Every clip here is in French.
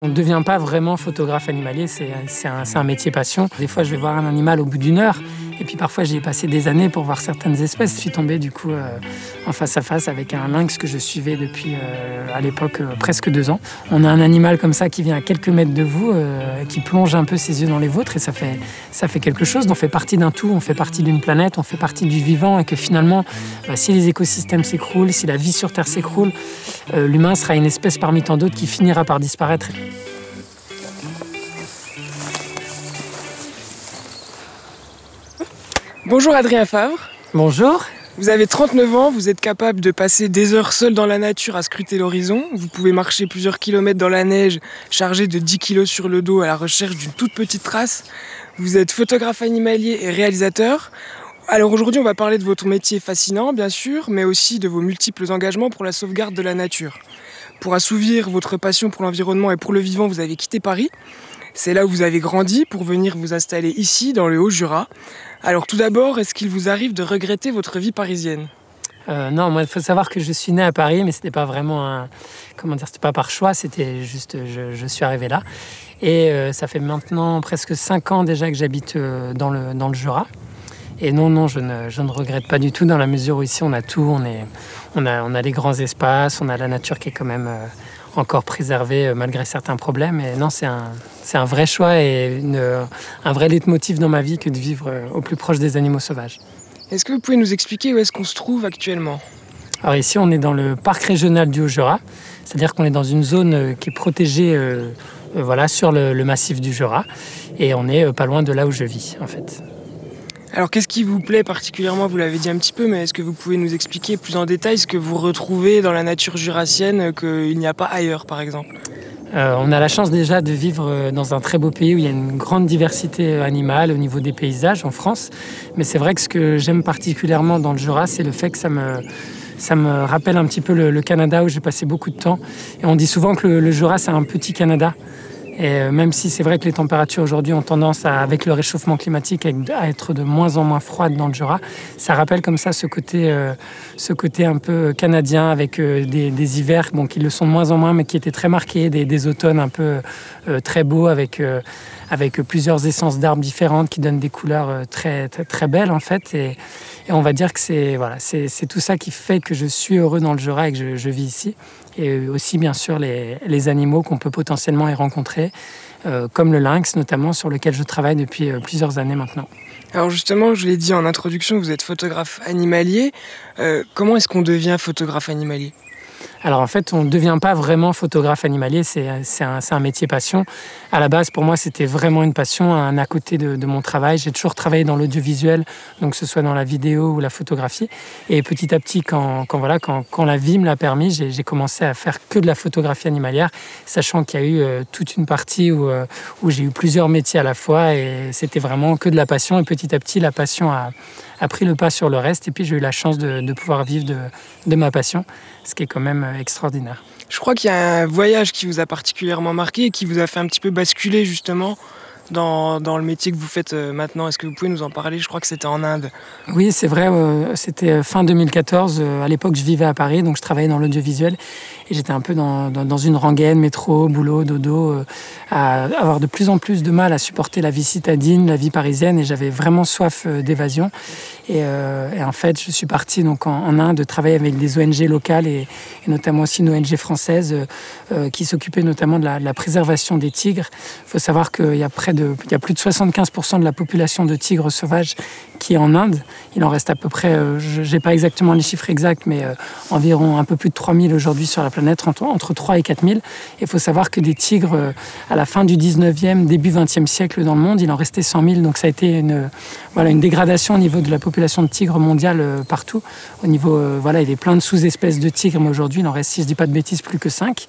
On ne devient pas vraiment photographe animalier, c'est un métier passion. Des fois, je vais voir un animal au bout d'une heure, et puis parfois, j'y ai passé des années pour voir certaines espèces. Je suis tombé du coup en face à face avec un lynx que je suivais depuis, à l'époque, presque 2 ans. On a un animal comme ça qui vient à quelques mètres de vous, qui plonge un peu ses yeux dans les vôtres, et ça fait quelque chose. On fait partie d'un tout, on fait partie d'une planète, on fait partie du vivant, et que finalement, si les écosystèmes s'écroulent, si la vie sur Terre s'écroule, l'humain sera une espèce parmi tant d'autres qui finira par disparaître. Bonjour Adrien Favre. Bonjour. Vous avez 39 ans, vous êtes capable de passer des heures seul dans la nature à scruter l'horizon. Vous pouvez marcher plusieurs kilomètres dans la neige, chargé de 10 kilos sur le dos à la recherche d'une toute petite trace. Vous êtes photographe animalier et réalisateur. Alors aujourd'hui, on va parler de votre métier fascinant, bien sûr, mais aussi de vos multiples engagements pour la sauvegarde de la nature. Pour assouvir votre passion pour l'environnement et pour le vivant, vous avez quitté Paris. C'est là où vous avez grandi pour venir vous installer ici, dans le Haut-Jura. Alors tout d'abord, est-ce qu'il vous arrive de regretter votre vie parisienne ? Non, moi, il faut savoir que je suis né à Paris, mais c'était pas vraiment c'était pas par choix, c'était juste, je suis arrivé là. Et ça fait maintenant presque 5 ans déjà que j'habite dans le Jura. Et non, je ne regrette pas du tout, dans la mesure où ici on a tout, on a les grands espaces, on a la nature qui est quand même encore préservée malgré certains problèmes. Et non, c'est un vrai choix et un vrai leitmotiv dans ma vie que de vivre au plus proche des animaux sauvages. Est-ce que vous pouvez nous expliquer où est-ce qu'on se trouve actuellement ? Alors ici, on est dans le parc régional du Haut-Jura, c'est-à-dire qu'on est dans une zone qui est protégée sur le massif du Jura, et on est pas loin de là où je vis en fait. Alors qu'est-ce qui vous plaît particulièrement ? Vous l'avez dit un petit peu, mais est-ce que vous pouvez nous expliquer plus en détail ce que vous retrouvez dans la nature jurassienne qu'il n'y a pas ailleurs par exemple ? On a la chance déjà de vivre dans un très beau pays où il y a une grande diversité animale au niveau des paysages en France. Mais c'est vrai que ce que j'aime particulièrement dans le Jura, c'est le fait que ça me rappelle un petit peu le Canada où j'ai passé beaucoup de temps. Et on dit souvent que le Jura, c'est un petit Canada. Et même si c'est vrai que les températures aujourd'hui ont tendance, avec le réchauffement climatique, à être de moins en moins froides dans le Jura, ça rappelle comme ça ce côté un peu canadien avec des hivers qui le sont de moins en moins, mais qui étaient très marqués, des automnes un peu très beaux avec plusieurs essences d'arbres différentes qui donnent des couleurs très, très, très belles en fait. Et on va dire que c'est tout ça qui fait que je suis heureux dans le Jura et que je vis ici. Et aussi bien sûr les animaux qu'on peut potentiellement y rencontrer, comme le lynx notamment, sur lequel je travaille depuis plusieurs années maintenant. Alors justement, je l'ai dit en introduction, vous êtes photographe animalier. Comment est-ce qu'on devient photographe animalier ? Alors en fait, on ne devient pas vraiment photographe animalier, c'est un métier passion. À la base, pour moi, c'était vraiment une passion, un à côté de mon travail. J'ai toujours travaillé dans l'audiovisuel, donc que ce soit dans la vidéo ou la photographie. Et petit à petit, quand la vie me l'a permis, j'ai commencé à faire que de la photographie animalière, sachant qu'il y a eu toute une partie où j'ai eu plusieurs métiers à la fois, et c'était vraiment que de la passion. Et petit à petit, la passion a pris le pas sur le reste, et puis j'ai eu la chance de pouvoir vivre de ma passion, ce qui est quand même extraordinaire. Je crois qu'il y a un voyage qui vous a particulièrement marqué et qui vous a fait un petit peu basculer justement dans le métier que vous faites maintenant. Est-ce que vous pouvez nous en parler ? Je crois que c'était en Inde. Oui, c'est vrai, c'était fin 2014. À l'époque, je vivais à Paris, donc je travaillais dans l'audiovisuel. Et j'étais un peu dans une rengaine, métro, boulot, dodo, à avoir de plus en plus de mal à supporter la vie citadine, la vie parisienne. Et j'avais vraiment soif d'évasion. Et en fait, je suis parti donc en Inde travailler avec des ONG locales et notamment aussi une ONG française qui s'occupait notamment de la préservation des tigres. Il faut savoir qu'il y a plus de 75% de la population de tigres sauvages qui est en Inde. Il en reste à peu près, je n'ai pas exactement les chiffres exacts, mais environ un peu plus de 3000 aujourd'hui sur la planète, entre 3 et 4000. Et il faut savoir que des tigres, à la fin du 19e, début 20e siècle dans le monde, il en restait 100 000. Donc ça a été une dégradation au niveau de la population de tigres mondiale partout. Au niveau, il y avait plein de sous-espèces de tigres, mais aujourd'hui, il en reste, si je ne dis pas de bêtises, plus que 5.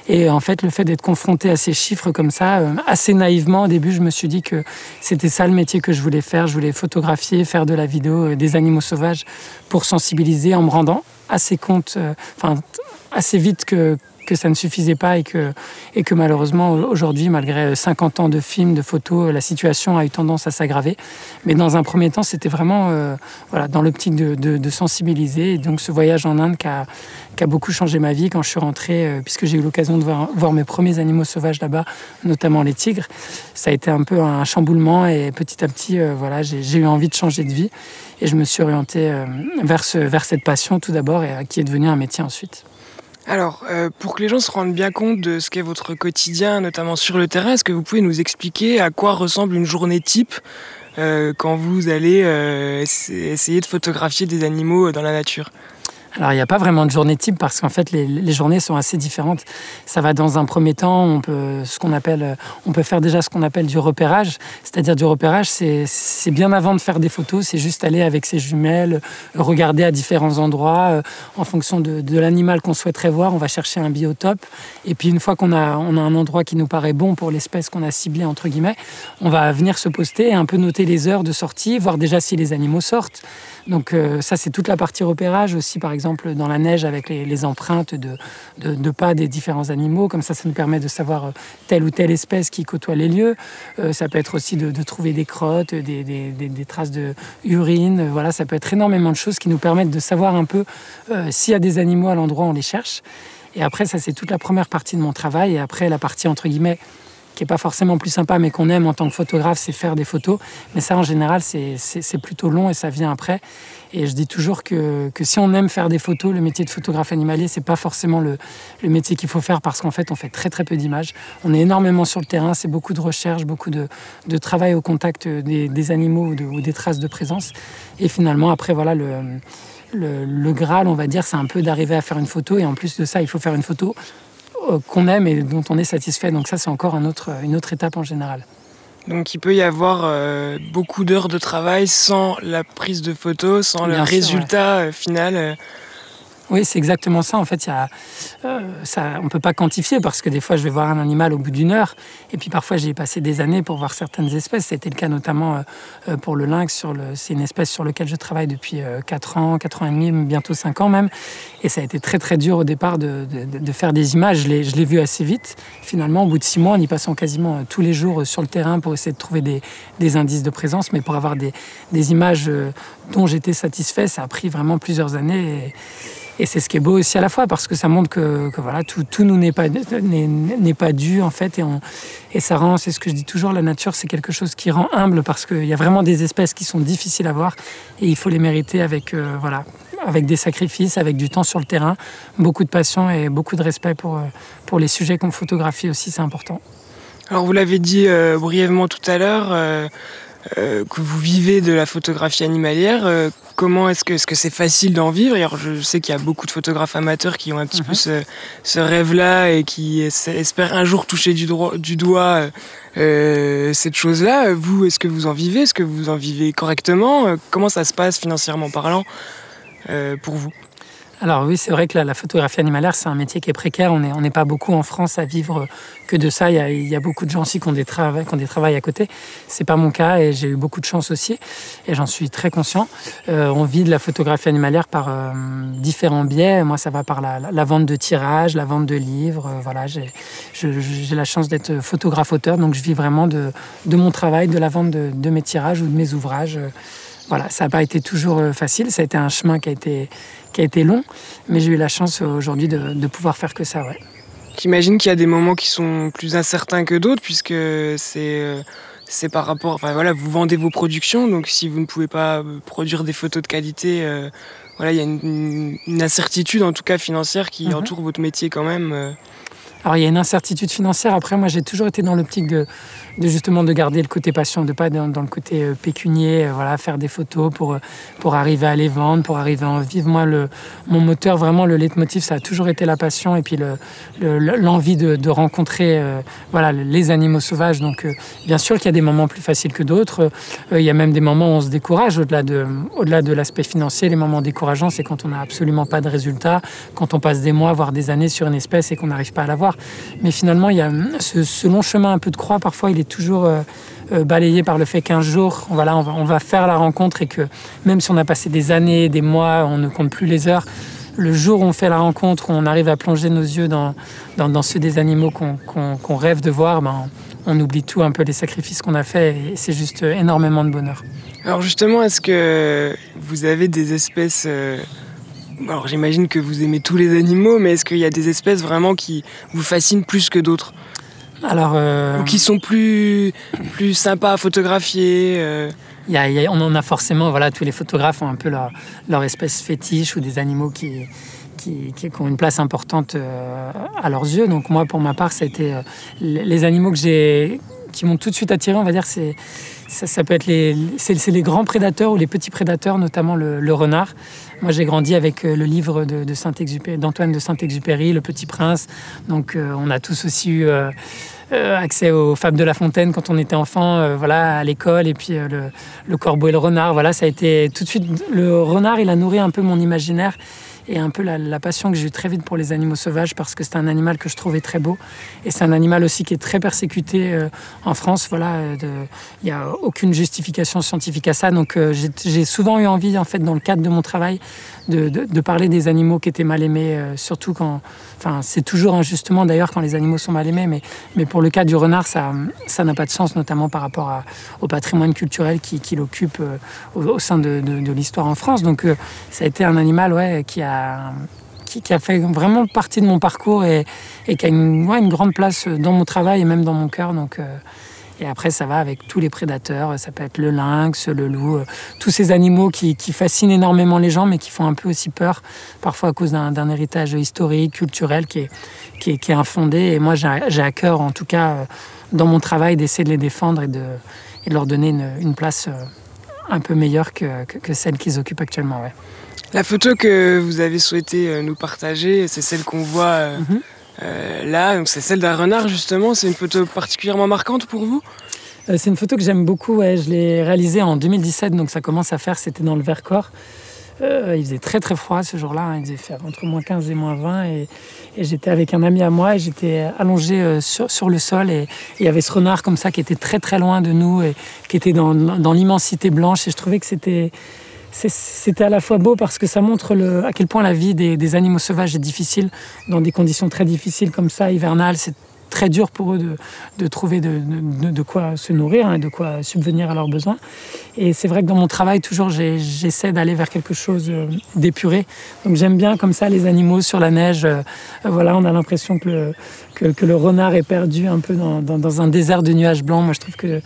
Et en fait, le fait d'être confronté à ces chiffres comme ça, assez naïvement, au début, je me suis dit que c'était ça le métier que je voulais faire. Je voulais photographier, faire de la vidéo des animaux sauvages pour sensibiliser, en me rendant assez compte, assez vite que ça ne suffisait pas et que malheureusement, aujourd'hui, malgré 50 ans de films, de photos, la situation a eu tendance à s'aggraver. Mais dans un premier temps, c'était vraiment dans l'optique de sensibiliser. Et donc ce voyage en Inde qui a beaucoup changé ma vie quand je suis rentré, puisque j'ai eu l'occasion de voir mes premiers animaux sauvages là-bas, notamment les tigres. Ça a été un peu un chamboulement et petit à petit, j'ai eu envie de changer de vie. Et je me suis orienté vers cette passion tout d'abord et qui est devenue un métier ensuite. Alors, pour que les gens se rendent bien compte de ce qu'est votre quotidien, notamment sur le terrain, est-ce que vous pouvez nous expliquer à quoi ressemble une journée type quand vous allez essayer de photographier des animaux dans la nature ? Alors, il n'y a pas vraiment de journée type parce qu'en fait, les journées sont assez différentes. Ça va dans un premier temps, on peut faire déjà ce qu'on appelle du repérage. C'est-à-dire du repérage, c'est bien avant de faire des photos, c'est juste aller avec ses jumelles, regarder à différents endroits. En fonction de l'animal qu'on souhaiterait voir, on va chercher un biotope. Et puis, une fois qu'on a un endroit qui nous paraît bon pour l'espèce qu'on a ciblée, entre guillemets, on va venir se poster et un peu noter les heures de sortie, voir déjà si les animaux sortent. Donc ça, c'est toute la partie repérage aussi, par exemple, dans la neige avec les empreintes de pas des différents animaux. Comme ça nous permet de savoir telle ou telle espèce qui côtoie les lieux. Ça peut être aussi de trouver des crottes, des traces de urine. Voilà, ça peut être énormément de choses qui nous permettent de savoir un peu s'il y a des animaux à l'endroit où on les cherche. Et après, ça, c'est toute la première partie de mon travail. Et après, la partie, entre guillemets, qui n'est pas forcément plus sympa, mais qu'on aime en tant que photographe, c'est faire des photos. Mais ça, en général, c'est plutôt long et ça vient après. Et je dis toujours que si on aime faire des photos, le métier de photographe animalier, c'est pas forcément le métier qu'il faut faire parce qu'en fait, on fait très, très peu d'images. On est énormément sur le terrain, c'est beaucoup de recherche, beaucoup de travail au contact des animaux ou des traces de présence. Et finalement, après, voilà, le Graal, on va dire, c'est un peu d'arriver à faire une photo. Et en plus de ça, il faut faire une photo qu'on aime et dont on est satisfait. Donc ça, c'est encore une autre étape en général. Donc il peut y avoir beaucoup d'heures de travail sans la prise de photos, sans le résultat final. Oui, c'est exactement ça. En fait, on ne peut pas quantifier parce que des fois, je vais voir un animal au bout d'une heure. Et puis parfois, j'ai passé des années pour voir certaines espèces. C'était le cas notamment pour le lynx. C'est une espèce sur laquelle je travaille depuis 4 ans et demi, bientôt 5 ans même. Et ça a été très, très dur au départ de faire des images. Je l'ai vu assez vite. Finalement, au bout de 6 mois, en y passant quasiment tous les jours sur le terrain pour essayer de trouver des indices de présence. Mais pour avoir des images dont j'étais satisfait, ça a pris vraiment plusieurs années. Et c'est ce qui est beau aussi à la fois parce que ça montre que voilà, tout nous n'est pas dû en fait. Et ça rend, c'est ce que je dis toujours, la nature c'est quelque chose qui rend humble parce qu'il y a vraiment des espèces qui sont difficiles à voir et il faut les mériter avec des sacrifices, avec du temps sur le terrain, beaucoup de passion et beaucoup de respect pour les sujets qu'on photographie aussi, c'est important. Alors vous l'avez dit brièvement tout à l'heure, que vous vivez de la photographie animalière. Comment est-ce que c'est facile d'en vivre? Alors, je sais qu'il y a beaucoup de photographes amateurs qui ont un petit peu ce rêve-là et qui espèrent un jour toucher du doigt cette chose-là. Vous, est-ce que vous en vivez? Est-ce que vous en vivez correctement? Comment ça se passe financièrement parlant pour vous? Alors oui, c'est vrai que la photographie animalière, c'est un métier qui est précaire. On n'est pas beaucoup en France à vivre que de ça. Il y a beaucoup de gens aussi qui ont des travails à côté. C'est pas mon cas et j'ai eu beaucoup de chance aussi. Et j'en suis très conscient. On vit de la photographie animalière par différents biais. Moi, ça va par la vente de tirages, la vente de livres. Voilà, j'ai la chance d'être photographe-auteur. Donc je vis vraiment de mon travail, de la vente de mes tirages ou de mes ouvrages. Voilà, ça n'a pas été toujours facile. Ça a été un chemin qui a été long, mais j'ai eu la chance aujourd'hui de pouvoir faire que ça. Ouais. J'imagine qu'il y a des moments qui sont plus incertains que d'autres, puisque c'est par rapport... Enfin voilà, vous vendez vos productions, donc si vous ne pouvez pas produire des photos de qualité, voilà, il y a une incertitude, en tout cas financière, qui entoure votre métier quand même. Alors il y a une incertitude financière. Après, moi, j'ai toujours été dans l'optique de justement de garder le côté passion, de pas dans le côté pécunier, voilà, faire des photos pour arriver à les vendre, pour arriver à en vivre. Moi, mon moteur, vraiment, le leitmotiv, ça a toujours été la passion et puis l'envie de rencontrer voilà, les animaux sauvages. Donc, bien sûr qu'il y a des moments plus faciles que d'autres. Il y a même des moments où on se décourage, au-delà de l'aspect financier. Les moments décourageants, c'est quand on n'a absolument pas de résultats, quand on passe des mois, voire des années sur une espèce et qu'on n'arrive pas à la voir. Mais finalement, il y a ce long chemin un peu de croix. Parfois, il est toujours balayé par le fait qu'un jour, on va faire la rencontre et que même si on a passé des années, des mois, on ne compte plus les heures, le jour où on fait la rencontre, où on arrive à plonger nos yeux dans ceux des animaux qu'on rêve de voir, on oublie tout un peu les sacrifices qu'on a faits et c'est juste énormément de bonheur. Alors justement, est-ce que vous avez des espèces... Alors j'imagine que vous aimez tous les animaux, mais est-ce qu'il y a des espèces vraiment qui vous fascinent plus que d'autres ? Alors, ou qui sont plus sympas à photographier on en a forcément, voilà, tous les photographes ont un peu leur espèce fétiche ou des animaux qui ont une place importante à leurs yeux. Donc moi, pour ma part, ça a été les animaux qui m'ont tout de suite attiré, on va dire, ça peut être c'est les grands prédateurs ou les petits prédateurs, notamment le renard. Moi, j'ai grandi avec le livre d'Antoine de Saint-Exupéry, Le Petit Prince. Donc, on a tous aussi eu accès aux Fables de La Fontaine quand on était enfant, voilà, à l'école. Et puis, le corbeau et le renard. Voilà, ça a été tout de suite... Le renard, il a nourri un peu mon imaginaire et un peu la passion que j'ai eue très vite pour les animaux sauvages parce que c'est un animal que je trouvais très beau. Et c'est un animal aussi qui est très persécuté en France. Voilà, il n'y a aucune justification scientifique à ça. Donc j'ai souvent eu envie, en fait, dans le cadre de mon travail, de parler des animaux qui étaient mal aimés, surtout quand... Enfin, c'est toujours injustement d'ailleurs quand les animaux sont mal aimés, mais pour le cas du renard, ça n'a pas de sens, notamment par rapport au patrimoine culturel qu'il occupe au sein de l'histoire en France. Donc ça a été un animal, ouais, qui a fait vraiment partie de mon parcours et qui a une grande place dans mon travail et même dans mon cœur. Donc, et après, ça va avec tous les prédateurs. Ça peut être le lynx, le loup, tous ces animaux qui fascinent énormément les gens, mais qui font un peu aussi peur, parfois à cause d'un héritage historique, culturel qui est infondé. Et moi, j'ai à cœur, en tout cas, dans mon travail, d'essayer de les défendre et de leur donner une place un peu meilleure que celle qu'ils occupent actuellement. Ouais. La photo que vous avez souhaité nous partager, c'est celle qu'on voit là, donc c'est celle d'un renard justement. C'est une photo particulièrement marquante pour vous ? C'est une photo que j'aime beaucoup, ouais. Je l'ai réalisée en 2017, donc ça commence à faire, c'était dans le Vercors. Il faisait très très froid ce jour-là, hein. Il devait faire entre moins 15 et moins 20 et j'étais avec un ami à moi et j'étais allongé sur le sol et il y avait ce renard comme ça qui était très très loin de nous et qui était dans l'immensité blanche et je trouvais que c'était à la fois beau parce que ça montre à quel point la vie des animaux sauvages est difficile, dans des conditions très difficiles comme ça, hivernales. C'est très dur pour eux de trouver de quoi se nourrir, hein, de quoi subvenir à leurs besoins. Et c'est vrai que dans mon travail, toujours, j'essaie d'aller vers quelque chose d'épuré. Donc j'aime bien comme ça les animaux sur la neige. Voilà, on a l'impression que le renard est perdu un peu dans un désert de nuages blancs. Moi, je trouve que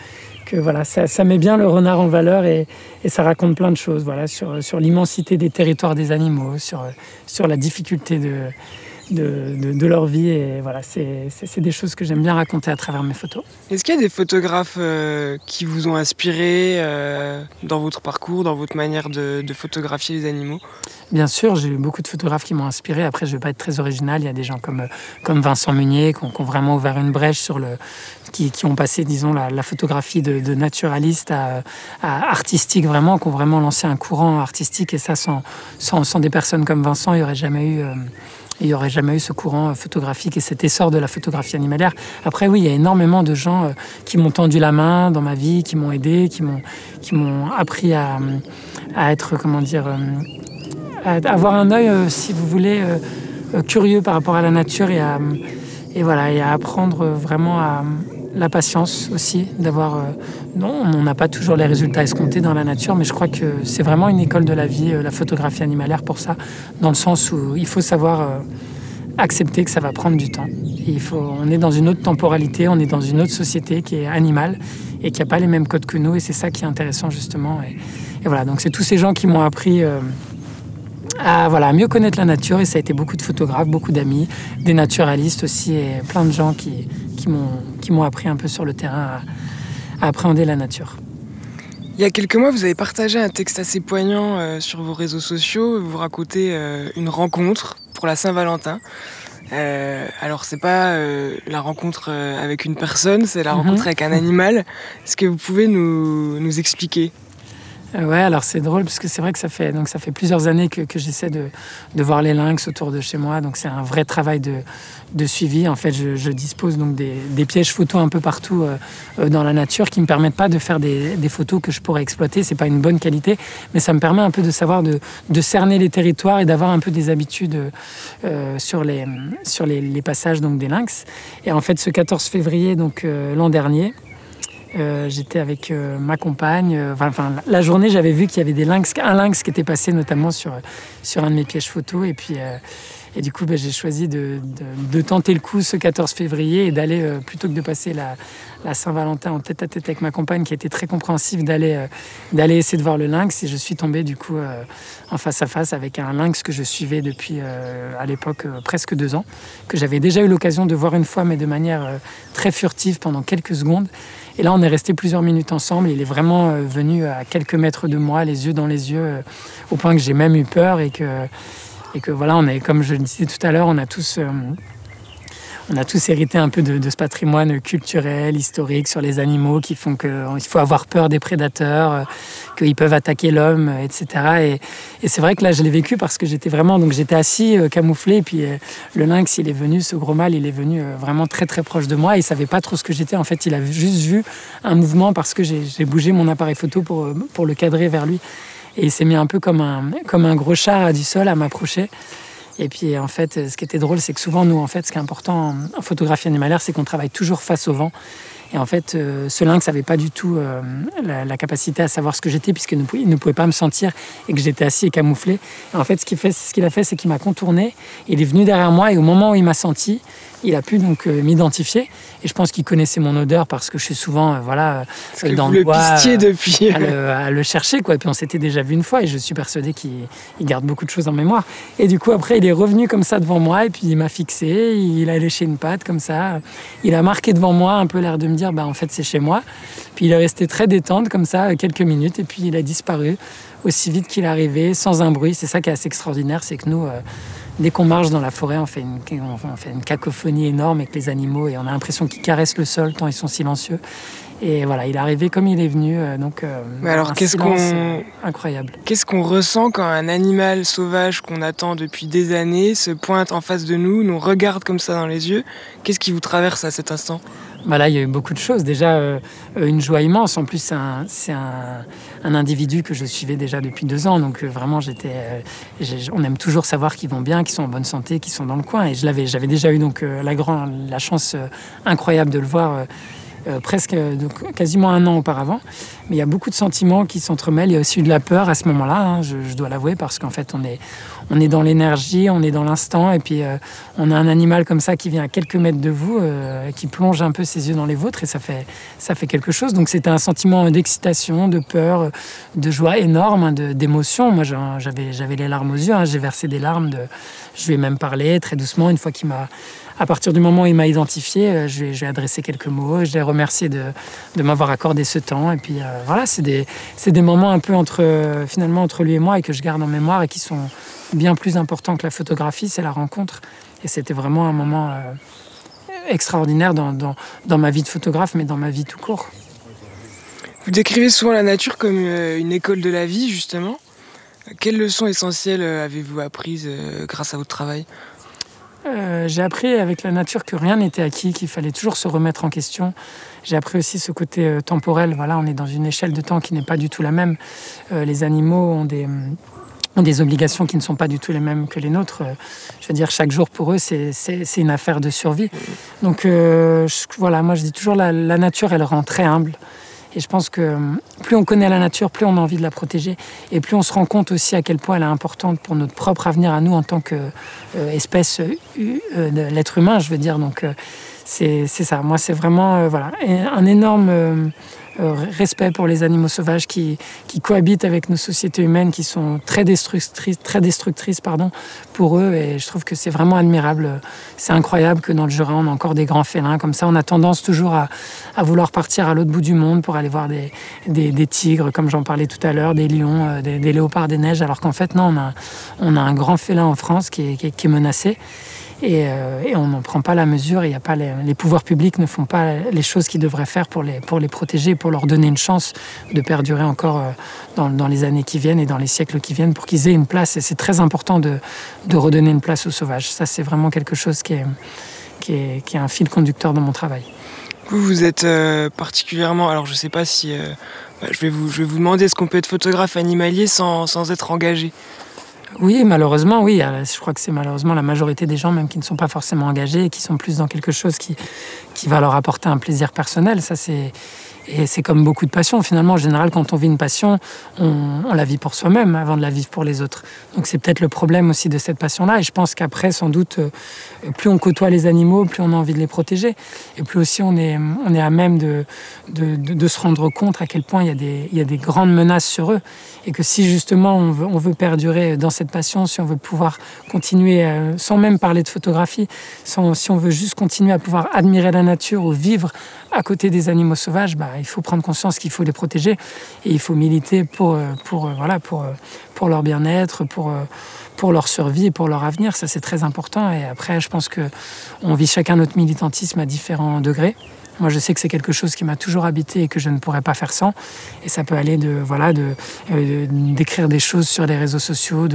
voilà, ça met bien le renard en valeur et ça raconte plein de choses, voilà, sur l'immensité des territoires des animaux, sur la difficulté de leur vie. Et voilà, c'est des choses que j'aime bien raconter à travers mes photos. Est-ce qu'il y a des photographes qui vous ont inspiré dans votre parcours, dans votre manière de photographier les animaux ? Bien sûr, j'ai eu beaucoup de photographes qui m'ont inspiré. Après, je ne vais pas être très original. Il y a des gens comme Vincent Munier qui ont vraiment ouvert une brèche qui ont passé, disons, la photographie de naturaliste à artistique, vraiment, qui ont vraiment lancé un courant artistique. Et ça, sans des personnes comme Vincent, il n'y aurait jamais eu ce courant photographique et cet essor de la photographie animalière. Après, oui, il y a énormément de gens qui m'ont tendu la main dans ma vie, qui m'ont aidé, qui m'ont appris à être, comment dire... à avoir un œil, si vous voulez, curieux par rapport à la nature et à apprendre vraiment à la patience aussi, non, on n'a pas toujours les résultats escomptés dans la nature, mais je crois que c'est vraiment une école de la vie, la photographie animalière pour ça, dans le sens où il faut savoir accepter que ça va prendre du temps. On est dans une autre temporalité, on est dans une autre société qui est animale et qui n'a pas les mêmes codes que nous, et c'est ça qui est intéressant justement. Et voilà, donc c'est tous ces gens qui m'ont appris à mieux connaître la nature, et ça a été beaucoup de photographes, beaucoup d'amis, des naturalistes aussi, et plein de gens qui m'ont appris un peu sur le terrain à appréhender la nature. Il y a quelques mois, vous avez partagé un texte assez poignant sur vos réseaux sociaux. Vous racontez une rencontre pour la Saint-Valentin. Alors, c'est pas la rencontre avec une personne, c'est la rencontre avec un animal. Est-ce que vous pouvez nous expliquer ? Ouais, alors c'est drôle parce que c'est vrai que ça fait plusieurs années que j'essaie de voir les lynx autour de chez moi. Donc c'est un vrai travail de suivi. En fait, je dispose donc des pièges photos un peu partout dans la nature qui me permettent pas de faire des photos que je pourrais exploiter. C'est pas une bonne qualité, mais ça me permet un peu de savoir de cerner les territoires et d'avoir un peu des habitudes sur les passages donc des lynx. Et en fait, ce 14 février donc l'an dernier. J'étais avec ma compagne. La journée, j'avais vu qu'il y avait un lynx qui était passé notamment sur un de mes pièges photos. Et puis, du coup, j'ai choisi de tenter le coup ce 14 février et d'aller, plutôt que de passer la Saint-Valentin en tête-à-tête avec ma compagne qui était très compréhensive, d'aller essayer de voir le lynx. Et je suis tombé du coup en face à face avec un lynx que je suivais depuis à l'époque presque 2 ans, que j'avais déjà eu l'occasion de voir une fois, mais de manière très furtive pendant quelques secondes. Et là, on est resté plusieurs minutes ensemble. Il est vraiment venu à quelques mètres de moi, les yeux dans les yeux, au point que j'ai même eu peur et que voilà, comme je le disais tout à l'heure, on a tous hérité un peu de ce patrimoine culturel, historique sur les animaux qui font qu'il faut avoir peur des prédateurs, qu'ils peuvent attaquer l'homme, etc. Et c'est vrai que là, je l'ai vécu parce que j'étais assis, camouflé, et puis le lynx, ce gros mâle, il est venu vraiment très très proche de moi. Il savait pas trop ce que j'étais. En fait, il a juste vu un mouvement parce que j'ai bougé mon appareil photo pour le cadrer vers lui. Et il s'est mis un peu comme un gros chat du sol à m'approcher. Et puis en fait, ce qui était drôle, c'est que souvent, nous, en fait, ce qui est important en photographie animalière, c'est qu'on travaille toujours face au vent. Et en fait, ce lynx n'avait pas du tout la capacité à savoir ce que j'étais, puisqu'il ne pouvait pas me sentir et que j'étais assis et camouflé. Et en fait, ce qu'il a fait, c'est qu'il m'a contourné. Il est venu derrière moi et au moment où il m'a senti, il a pu donc m'identifier. Et je pense qu'il connaissait mon odeur parce que je suis souvent dans le bois depuis. à le chercher, quoi. Et puis on s'était déjà vu une fois et je suis persuadé qu'il garde beaucoup de choses en mémoire. Et du coup, après, il est revenu comme ça devant moi et puis il m'a fixé. Il a léché une patte comme ça. Il a marqué devant moi, un peu l'air de me dire, en fait, c'est chez moi. Puis il est resté très détente comme ça, quelques minutes, et puis il a disparu aussi vite qu'il est arrivé, sans un bruit. C'est ça qui est assez extraordinaire, c'est que nous, dès qu'on marche dans la forêt, on fait une cacophonie énorme avec les animaux et on a l'impression qu'ils caressent le sol tant ils sont silencieux. Et voilà, il est arrivé comme il est venu, Mais alors, incroyable. Qu'est-ce qu'on ressent quand un animal sauvage qu'on attend depuis des années se pointe en face de nous, nous regarde comme ça dans les yeux? Qu'est-ce qui vous traverse à cet instant? Là, il y a eu beaucoup de choses. Déjà, une joie immense. En plus, c'est un individu que je suivais déjà depuis 2 ans. Donc, vraiment, on aime toujours savoir qu'ils vont bien, qu'ils sont en bonne santé, qu'ils sont dans le coin. Et j'avais déjà eu donc, la chance incroyable de le voir quasiment 1 an auparavant. Mais il y a beaucoup de sentiments qui s'entremêlent. Il y a aussi eu de la peur à ce moment-là, je dois l'avouer, parce qu'en fait, on est dans l'énergie, on est dans l'instant, et puis on a un animal comme ça qui vient à quelques mètres de vous, qui plonge un peu ses yeux dans les vôtres, et ça fait quelque chose. Donc c'était un sentiment d'excitation, de peur, de joie énorme, d'émotion. Moi, j'avais les larmes aux yeux, j'ai versé des larmes. Je lui ai même parlé très doucement, une fois à partir du moment où il m'a identifié, je lui ai adressé quelques mots, je l'ai remercié de m'avoir accordé ce temps. Et puis voilà, c'est des moments un peu entre lui et moi et que je garde en mémoire et qui sont bien plus importants que la photographie, c'est la rencontre. Et c'était vraiment un moment extraordinaire dans ma vie de photographe, mais dans ma vie tout court. Vous décrivez souvent la nature comme une école de la vie, justement. Quelles leçons essentielles avez-vous apprises grâce à votre travail ? J'ai appris avec la nature que rien n'était acquis, qu'il fallait toujours se remettre en question. J'ai appris aussi ce côté temporel. Voilà, on est dans une échelle de temps qui n'est pas du tout la même. Les animaux ont des obligations qui ne sont pas du tout les mêmes que les nôtres. Je veux dire, chaque jour pour eux, c'est une affaire de survie. Donc voilà, moi je dis toujours la nature, elle rend très humble. Et je pense que plus on connaît la nature, plus on a envie de la protéger. Et plus on se rend compte aussi à quel point elle est importante pour notre propre avenir à nous en tant qu'espèce de l'être humain, je veux dire. Donc c'est ça. Moi, c'est vraiment un énorme respect pour les animaux sauvages qui cohabitent avec nos sociétés humaines, qui sont très destructrices pour eux. Et je trouve que c'est vraiment admirable. C'est incroyable que dans le Jura, on a encore des grands félins comme ça. On a tendance toujours à vouloir partir à l'autre bout du monde pour aller voir des tigres, comme j'en parlais tout à l'heure, des lions, des léopards des neiges, alors qu'en fait, non, on a un grand félin en France qui est menacé. et on n'en prend pas la mesure. Il y a pas les pouvoirs publics ne font pas les choses qu'ils devraient faire pour les protéger, pour leur donner une chance de perdurer encore dans les années qui viennent et dans les siècles qui viennent, pour qu'ils aient une place. Et c'est très important de redonner une place aux sauvages. Ça, c'est vraiment quelque chose qui est un fil conducteur dans mon travail. Vous êtes particulièrement... Alors, je ne sais pas si... je vais vous demander, est-ce qu'on peut être photographe animalier sans être engagé ? Oui, malheureusement, oui. Je crois que c'est malheureusement la majorité des gens, même qui ne sont pas forcément engagés et qui sont plus dans quelque chose qui va leur apporter un plaisir personnel. Ça, et c'est comme beaucoup de passions. Finalement, en général, quand on vit une passion, on la vit pour soi-même avant de la vivre pour les autres. Donc c'est peut-être le problème aussi de cette passion-là. Et je pense qu'après, sans doute, plus on côtoie les animaux, plus on a envie de les protéger. Et plus aussi on est à même de se rendre compte à quel point il y a des grandes menaces sur eux. Et que si justement on veut perdurer dans cette passion, si on veut pouvoir continuer, sans même parler de photographie, si on veut juste continuer à pouvoir admirer la nature ou vivre à côté des animaux sauvages, il faut prendre conscience qu'il faut les protéger et il faut militer pour leur bien-être, pour leur survie et pour leur avenir. Ça, c'est très important. Et après, je pense qu'on vit chacun notre militantisme à différents degrés. Moi, je sais que c'est quelque chose qui m'a toujours habité et que je ne pourrais pas faire sans. Et ça peut aller d'écrire des choses sur les réseaux sociaux,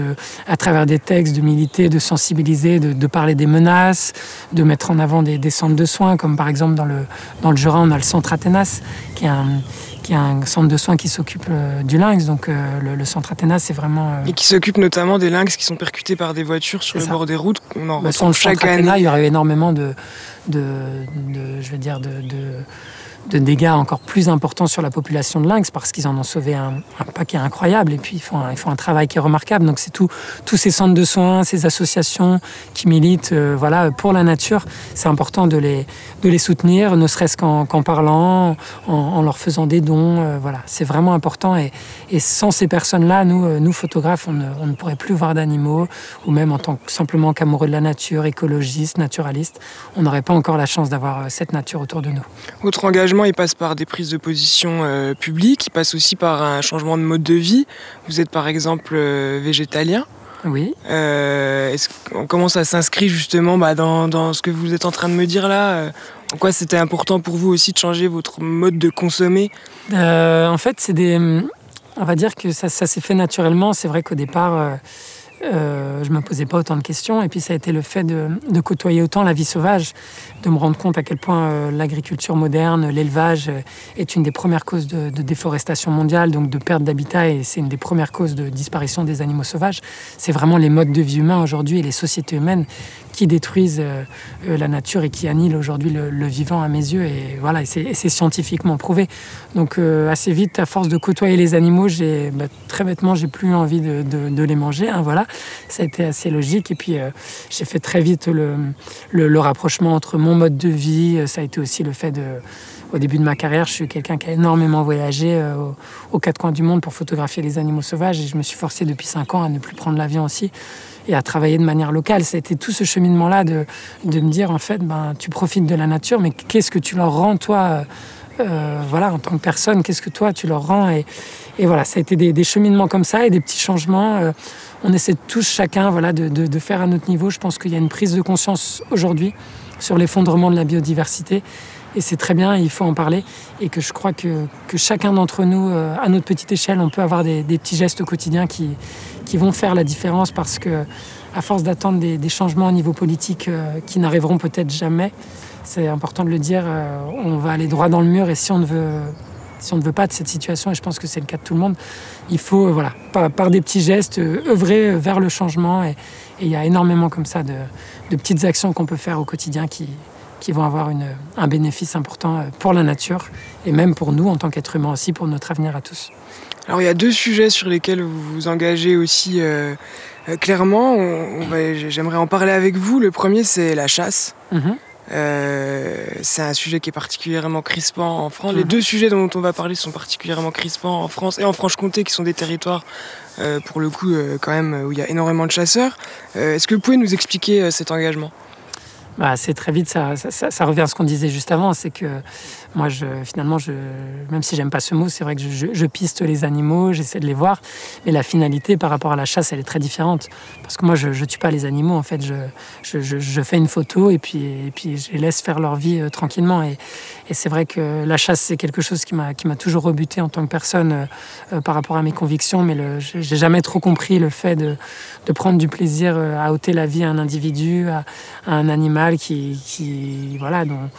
à travers des textes, de militer, de sensibiliser, de parler des menaces, de mettre en avant des centres de soins, comme par exemple dans le Jura, on a le centre Athénas, qui est un centre de soins qui s'occupe du lynx. Donc le centre Athénas, c'est vraiment... Et qui s'occupe notamment des lynx qui sont percutés par des voitures sur le bord des routes. On en retrouve chaque année. Athénas, il y aurait énormément de dégâts encore plus importants sur la population de lynx parce qu'ils en ont sauvé un paquet incroyable et puis ils font un travail qui est remarquable. Donc c'est tous ces centres de soins, ces associations qui militent pour la nature. C'est important de les soutenir, ne serait-ce qu'en parlant, en leur faisant des dons. C'est vraiment important et sans ces personnes-là, nous photographes, on ne pourrait plus voir d'animaux ou même en tant simplement qu'amoureux de la nature, écologistes, naturalistes, on n'aurait pas encore la chance d'avoir cette nature autour de nous. Votre engagement, il passe par des prises de position publiques, il passe aussi par un changement de mode de vie. Vous êtes par exemple végétalien. Oui. Comment ça s'inscrit justement dans ce que vous êtes en train de me dire là En quoi c'était important pour vous aussi de changer votre mode de consommer En fait, on va dire que ça s'est fait naturellement. C'est vrai qu'au départ... je ne me posais pas autant de questions et puis ça a été le fait de côtoyer autant la vie sauvage, de me rendre compte à quel point l'agriculture moderne, l'élevage est une des premières causes de déforestation mondiale, donc de perte d'habitat, et c'est une des premières causes de disparition des animaux sauvages. C'est vraiment les modes de vie humains aujourd'hui et les sociétés humaines qui détruisent la nature et qui annihilent aujourd'hui le vivant à mes yeux, et c'est scientifiquement prouvé. Donc assez vite, à force de côtoyer les animaux, très bêtement, j'ai plus envie de les manger, ça a été assez logique. Et puis j'ai fait très vite le rapprochement entre mon mode de vie. Ça a été aussi le fait au début de ma carrière, je suis quelqu'un qui a énormément voyagé aux quatre coins du monde pour photographier les animaux sauvages, et je me suis forcé depuis 5 ans à ne plus prendre l'avion aussi et à travailler de manière locale. C'était tout ce cheminement-là de me dire, en fait, tu profites de la nature, mais qu'est-ce que tu leur rends, toi, en tant que personne, qu'est-ce que toi, tu leur rends, et ça a été des cheminements comme ça et des petits changements. On essaie tous, chacun, de faire à notre niveau. Je pense qu'il y a une prise de conscience aujourd'hui sur l'effondrement de la biodiversité, et c'est très bien, il faut en parler, et que je crois que chacun d'entre nous, à notre petite échelle, on peut avoir des petits gestes au quotidien qui vont faire la différence, parce que à force d'attendre des changements au niveau politique qui n'arriveront peut-être jamais, c'est important de le dire, on va aller droit dans le mur, et si on ne veut pas de cette situation, et je pense que c'est le cas de tout le monde, il faut, par des petits gestes, œuvrer vers le changement, et il y a énormément comme ça de petites actions qu'on peut faire au quotidien qui vont avoir un bénéfice important pour la nature, et même pour nous en tant qu'êtres humains aussi, pour notre avenir à tous. Alors il y a 2 sujets sur lesquels vous vous engagez aussi clairement. J'aimerais en parler avec vous. Le premier, c'est la chasse. C'est un sujet qui est particulièrement crispant en France. Les 2 sujets dont on va parler sont particulièrement crispants en France et en Franche-Comté, qui sont des territoires pour le coup quand même où il y a énormément de chasseurs. Est-ce que vous pouvez nous expliquer cet engagement ? Bah, c'est très vite, ça revient à ce qu'on disait juste avant, c'est que moi, finalement, même si j'aime pas ce mot, c'est vrai que je piste les animaux, j'essaie de les voir, mais la finalité par rapport à la chasse, elle est très différente. Parce que moi, je tue pas les animaux, en fait, je fais une photo et puis je les laisse faire leur vie tranquillement. Et c'est vrai que la chasse, c'est quelque chose qui m'a toujours rebuté en tant que personne par rapport à mes convictions, mais j'ai jamais trop compris le fait de prendre du plaisir à ôter la vie à un individu, à un animal voilà, dont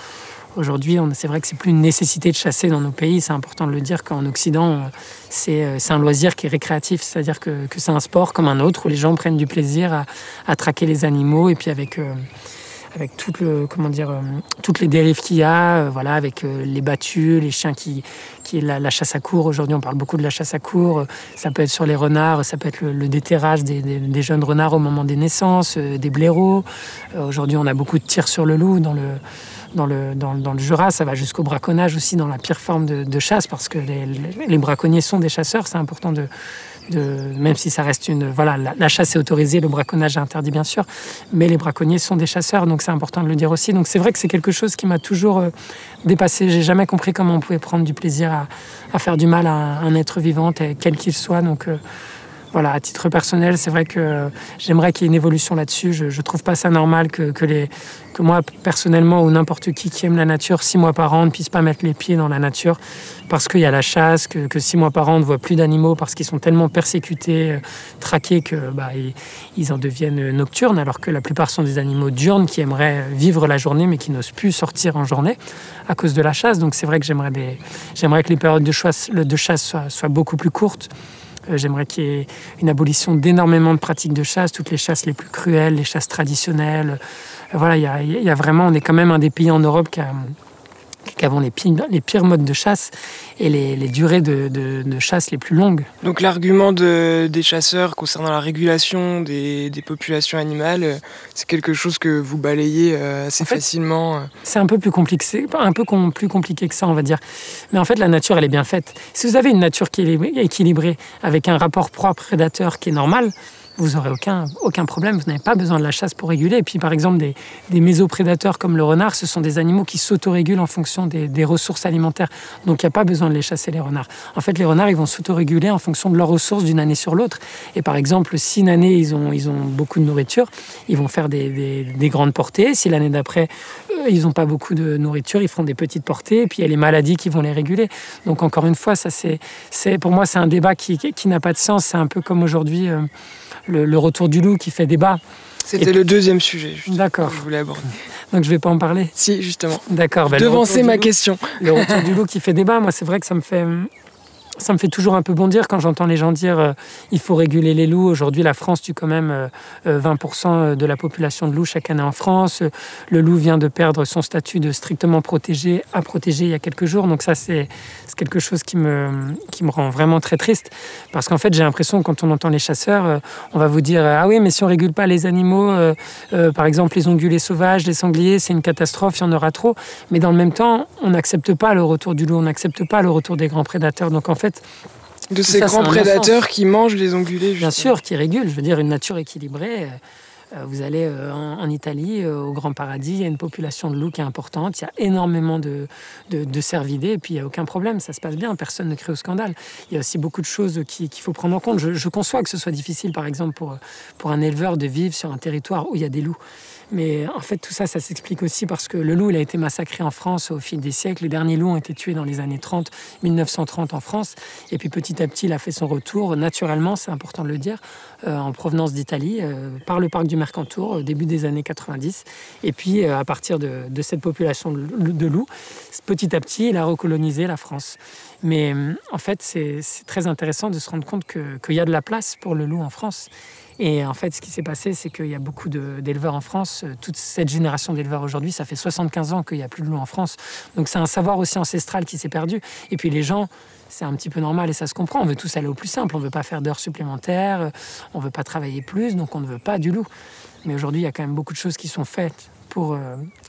aujourd'hui, c'est vrai que c'est plus une nécessité de chasser dans nos pays. C'est important de le dire qu'en Occident, c'est un loisir qui est récréatif, c'est-à-dire que c'est un sport comme un autre où les gens prennent du plaisir à traquer les animaux et puis avec toutes les dérives qu'il y a, voilà, avec les battus, les chiens la chasse à courre. Aujourd'hui, on parle beaucoup de la chasse à courre. Ça peut être sur les renards, ça peut être le déterrage des jeunes renards au moment des naissances, des blaireaux. Aujourd'hui, on a beaucoup de tirs sur le loup dans le Jura. Ça va jusqu'au braconnage aussi, dans la pire forme de chasse, parce que les braconniers sont des chasseurs. C'est important même si ça reste la chasse est autorisée, le braconnage est interdit bien sûr, mais les braconniers sont des chasseurs, donc c'est important de le dire aussi. Donc c'est vrai que c'est quelque chose qui m'a toujours dépassé. J'ai jamais compris comment on pouvait prendre du plaisir à faire du mal à un être vivant, quel qu'il soit. Donc voilà, à titre personnel, c'est vrai que j'aimerais qu'il y ait une évolution là-dessus. Je trouve pas ça normal que moi, personnellement, ou n'importe qui aime la nature, 6 mois par an, ne puisse pas mettre les pieds dans la nature parce qu'il y a la chasse, que 6 mois par an, on ne voit plus d'animaux parce qu'ils sont tellement persécutés, traqués, ils en deviennent nocturnes, alors que la plupart sont des animaux diurnes qui aimeraient vivre la journée, mais qui n'osent plus sortir en journée à cause de la chasse. Donc c'est vrai que j'aimerais que les périodes de chasse soient beaucoup plus courtes. J'aimerais qu'il y ait une abolition d'énormément de pratiques de chasse, toutes les chasses les plus cruelles, les chasses traditionnelles. Voilà, il y a vraiment, on est quand même un des pays en Europe qui avons les pires modes de chasse et les durées de chasse les plus longues. Donc l'argument des chasseurs concernant la régulation des populations animales, c'est quelque chose que vous balayez assez facilement. C'est un peu plus compliqué, plus compliqué que ça, on va dire. Mais en fait, la nature, elle est bien faite. Si vous avez une nature qui est équilibrée, avec un rapport proie-prédateur qui est normal, vous n'aurez aucun problème, vous n'avez pas besoin de la chasse pour réguler. Et puis par exemple, des mésoprédateurs comme le renard, ce sont des animaux qui s'autorégulent en fonction des ressources alimentaires. Donc il n'y a pas besoin de les chasser, les renards. En fait, les renards, ils vont s'autoréguler en fonction de leurs ressources d'une année sur l'autre. Et par exemple, si une année, ils ont beaucoup de nourriture, ils vont faire des grandes portées. Si l'année d'après, ils n'ont pas beaucoup de nourriture, ils feront des petites portées. Et puis il y a les maladies qui vont les réguler. Donc encore une fois, ça pour moi, c'est un débat qui n'a pas de sens. C'est un peu comme aujourd'hui... Le retour du loup qui fait débat. C'était le deuxième sujet D'accord. Que je voulais aborder. Donc je ne vais pas en parler. Si, justement. D'accord. Devancer ma question. Le retour du loup qui fait débat, moi c'est vrai que ça me fait toujours un peu bondir quand j'entends les gens dire il faut réguler les loups. Aujourd'hui, la France tue quand même 20% de la population de loups chaque année en France. Le loup vient de perdre son statut de strictement protégé à protégé il y a quelques jours. Donc ça, c'est quelque chose qui me rend vraiment très triste. Parce qu'en fait, j'ai l'impression, quand on entend les chasseurs, on va vous dire ah oui, mais si on régule pas les animaux, par exemple les ongulés sauvages, les sangliers, c'est une catastrophe, il y en aura trop. Mais dans le même temps, on n'accepte pas le retour du loup, on n'accepte pas le retour des grands prédateurs. Donc en fait, de ces grands prédateurs qui mangent les ongulés. Bien sûr, qui régulent. Je veux dire, une nature équilibrée. Vous allez en Italie, au Grand Paradis, il y a une population de loups qui est importante. Il y a énormément de cervidés et puis il n'y a aucun problème. Ça se passe bien, personne ne crie au scandale. Il y a aussi beaucoup de choses qu'il faut prendre en compte. Je conçois que ce soit difficile, par exemple, pour un éleveur de vivre sur un territoire où il y a des loups. Mais en fait, tout ça, ça s'explique aussi parce que le loup, il a été massacré en France au fil des siècles. Les derniers loups ont été tués dans les années 30, 1930 en France. Et puis petit à petit, il a fait son retour naturellement, c'est important de le dire, en provenance d'Italie, par le parc du Mercantour, au début des années 90. Et puis, à partir de cette population de loups, petit à petit, il a recolonisé la France. Mais en fait, c'est très intéressant de se rendre compte qu'il y a de la place pour le loup en France. Et en fait, ce qui s'est passé, c'est qu'il y a beaucoup d'éleveurs en France. Toute cette génération d'éleveurs aujourd'hui, ça fait 75 ans qu'il n'y a plus de loups en France. Donc c'est un savoir aussi ancestral qui s'est perdu. Et puis les gens, c'est un petit peu normal et ça se comprend. On veut tous aller au plus simple. On ne veut pas faire d'heures supplémentaires. On ne veut pas travailler plus. Donc on ne veut pas du loup. Mais aujourd'hui, il y a quand même beaucoup de choses qui sont faites pour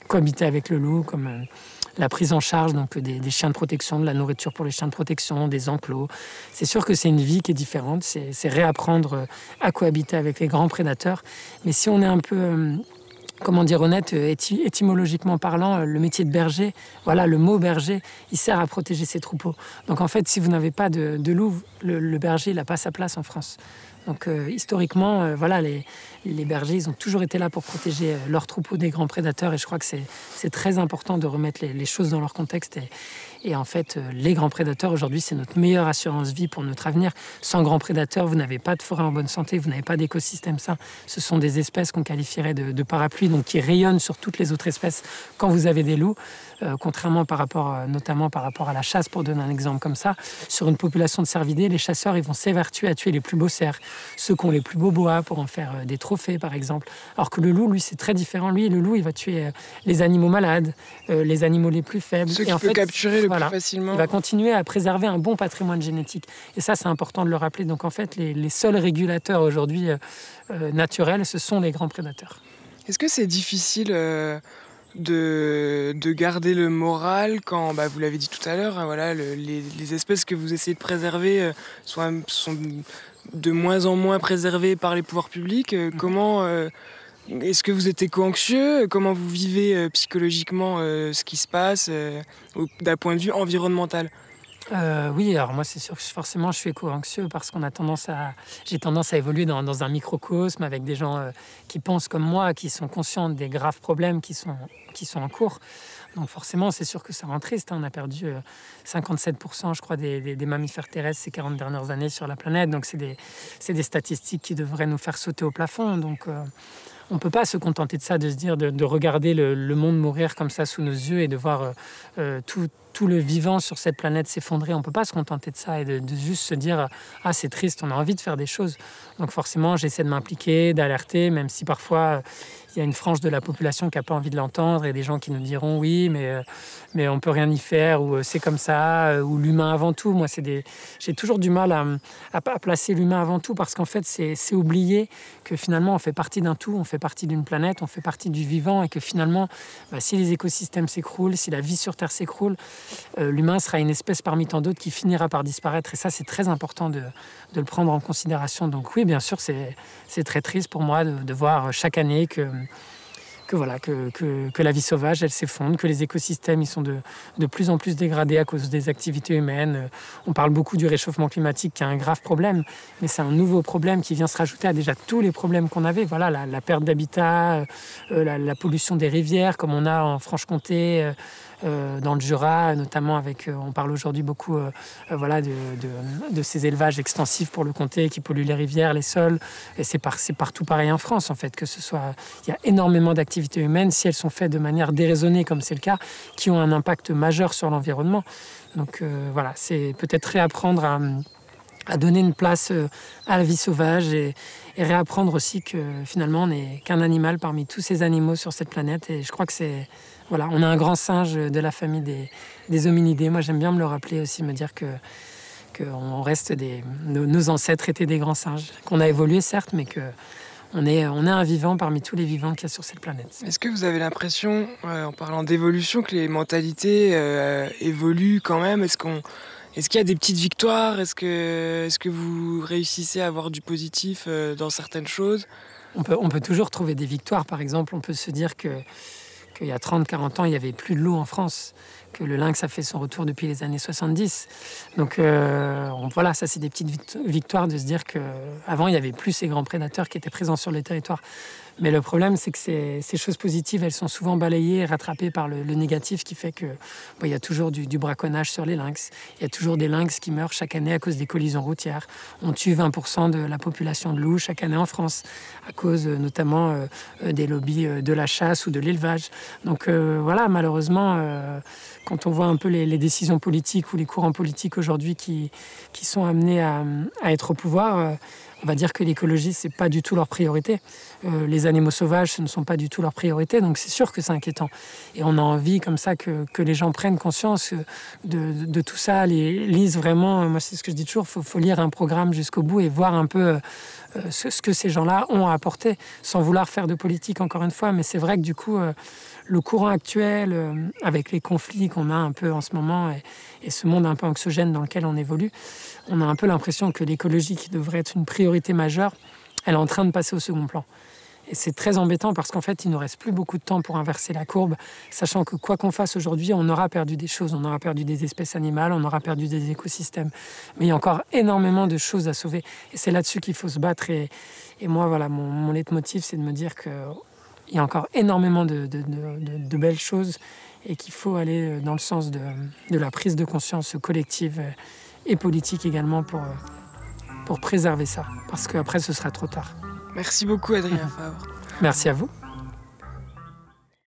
cohabiter avec le loup, comme la prise en charge donc, des chiens de protection, de la nourriture pour les chiens de protection, des enclos. C'est sûr que c'est une vie qui est différente, c'est réapprendre à cohabiter avec les grands prédateurs. Mais si on est un peu comment dire honnête, étymologiquement parlant, le métier de berger, voilà, le mot berger, il sert à protéger ses troupeaux. Donc en fait, si vous n'avez pas de loup, le berger, il n'a pas sa place en France. Donc historiquement, voilà, les bergers, ils ont toujours été là pour protéger leurs troupeaux des grands prédateurs. Et je crois que c'est très important de remettre les choses dans leur contexte. Et en fait, les grands prédateurs, aujourd'hui, c'est notre meilleure assurance vie pour notre avenir. Sans grands prédateurs, vous n'avez pas de forêt en bonne santé, vous n'avez pas d'écosystème sain. Ce sont des espèces qu'on qualifierait de parapluies, donc qui rayonnent sur toutes les autres espèces quand vous avez des loups. Contrairement notamment par rapport à la chasse, pour donner un exemple comme ça, sur une population de cervidés, les chasseurs, ils vont s'évertuer à tuer les plus beaux cerfs, ceux qui ont les plus beaux boas pour en faire des trophées, par exemple. Alors que le loup, lui, c'est très différent. Lui, le loup, il va tuer les animaux malades, les animaux les plus faibles. Ceux qu'il peut capturer le plus facilement. Il va continuer à préserver un bon patrimoine génétique. Et ça, c'est important de le rappeler. Donc, en fait, les seuls régulateurs aujourd'hui naturels, ce sont les grands prédateurs. Est-ce que c'est difficile de garder le moral quand, vous l'avez dit tout à l'heure, hein, voilà, les espèces que vous essayez de préserver sont de moins en moins préservées par les pouvoirs publics? Comment est-ce que vous êtes éco-anxieux? Comment vous vivez psychologiquement ce qui se passe d'un point de vue environnemental? Oui, alors moi c'est sûr que forcément je suis éco-anxieux parce qu'on a j'ai tendance à évoluer dans un microcosme avec des gens qui pensent comme moi, qui sont conscients des graves problèmes qui sont en cours. Donc forcément c'est sûr que ça rend triste. On a perdu 57% je crois des mammifères terrestres ces 40 dernières années sur la planète. Donc c'est des statistiques qui devraient nous faire sauter au plafond. Donc on ne peut pas se contenter de ça, de se dire, de regarder le monde mourir comme ça sous nos yeux et de voir tout le vivant sur cette planète s'effondrer. On ne peut pas se contenter de ça et de juste se dire « Ah, c'est triste, on a envie de faire des choses ». Donc forcément, j'essaie de m'impliquer, d'alerter, même si parfois il y a une frange de la population qui n'a pas envie de l'entendre et des gens qui nous diront « Oui, mais on ne peut rien y faire » ou « C'est comme ça » ou « L'humain avant tout ». Moi, j'ai toujours du mal à placer l'humain avant tout parce qu'en fait, c'est oublier que finalement, on fait partie d'un tout, on fait partie d'une planète, on fait partie du vivant et que finalement, si les écosystèmes s'écroulent, si la vie sur Terre s'écroule, l'humain sera une espèce parmi tant d'autres qui finira par disparaître. Et ça, c'est très important de le prendre en considération. Donc oui, bien sûr, c'est très triste pour moi de voir chaque année que la vie sauvage, elle s'effondre, que les écosystèmes ils sont de plus en plus dégradés à cause des activités humaines. On parle beaucoup du réchauffement climatique qui est un grave problème, mais c'est un nouveau problème qui vient se rajouter à déjà tous les problèmes qu'on avait. Voilà, la perte d'habitat, la pollution des rivières, comme on a en Franche-Comté, dans le Jura, notamment on parle aujourd'hui beaucoup de ces élevages extensifs pour le comté qui polluent les rivières, les sols. Et c'est partout pareil en France, en fait, il y a énormément d'activités humaines, si elles sont faites de manière déraisonnée, comme c'est le cas, qui ont un impact majeur sur l'environnement. Donc c'est peut-être réapprendre à donner une place à la vie sauvage et réapprendre aussi que finalement on n'est qu'un animal parmi tous ces animaux sur cette planète. Et je crois que on a un grand singe de la famille des hominidés. Moi j'aime bien me le rappeler aussi, me dire qu'on reste nos ancêtres étaient des grands singes, qu'on a évolué certes, mais qu'on est un vivant parmi tous les vivants qu'il y a sur cette planète. Est-ce que vous avez l'impression, en parlant d'évolution, que les mentalités évoluent quand même? Est-ce qu'il y a des petites victoires? Est-ce que vous réussissez à avoir du positif dans certaines choses? On peut toujours trouver des victoires. Par exemple, on peut se dire qu'il y a 30-40 ans, il n'y avait plus de loups en France, que le lynx a fait son retour depuis les années 70. Donc ça c'est des petites victoires de se dire qu'avant, il n'y avait plus ces grands prédateurs qui étaient présents sur le territoire. Mais le problème, c'est que ces choses positives, elles sont souvent balayées et rattrapées par le négatif qui fait qu'il y a toujours du braconnage sur les lynx. Il y a toujours des lynx qui meurent chaque année à cause des collisions routières. On tue 20% de la population de loups chaque année en France, à cause notamment des lobbies de la chasse ou de l'élevage. Donc malheureusement, quand on voit un peu les décisions politiques ou les courants politiques aujourd'hui qui sont amenés à être au pouvoir, on va dire que l'écologie, c'est pas du tout leur priorité. Les animaux sauvages, ce ne sont pas du tout leur priorité, donc c'est sûr que c'est inquiétant. Et on a envie comme ça que les gens prennent conscience de tout ça, lisent vraiment. Moi, c'est ce que je dis toujours, faut lire un programme jusqu'au bout et voir un peu ce que ces gens-là ont à apporter, sans vouloir faire de politique encore une fois. Mais c'est vrai que du coup, le courant actuel, avec les conflits qu'on a un peu en ce moment et ce monde un peu anxiogène dans lequel on évolue, on a un peu l'impression que l'écologie, qui devrait être une priorité majeure, elle est en train de passer au second plan. Et c'est très embêtant parce qu'en fait, il ne nous reste plus beaucoup de temps pour inverser la courbe, sachant que quoi qu'on fasse aujourd'hui, on aura perdu des choses, on aura perdu des espèces animales, on aura perdu des écosystèmes. Mais il y a encore énormément de choses à sauver. Et c'est là-dessus qu'il faut se battre. Et moi, voilà, mon leitmotiv, c'est de me dire qu'il y a encore énormément de belles choses et qu'il faut aller dans le sens de la prise de conscience collective et politique également pour préserver ça. Parce qu'après, ce sera trop tard. Merci beaucoup, Adrien Fabre. Merci à vous.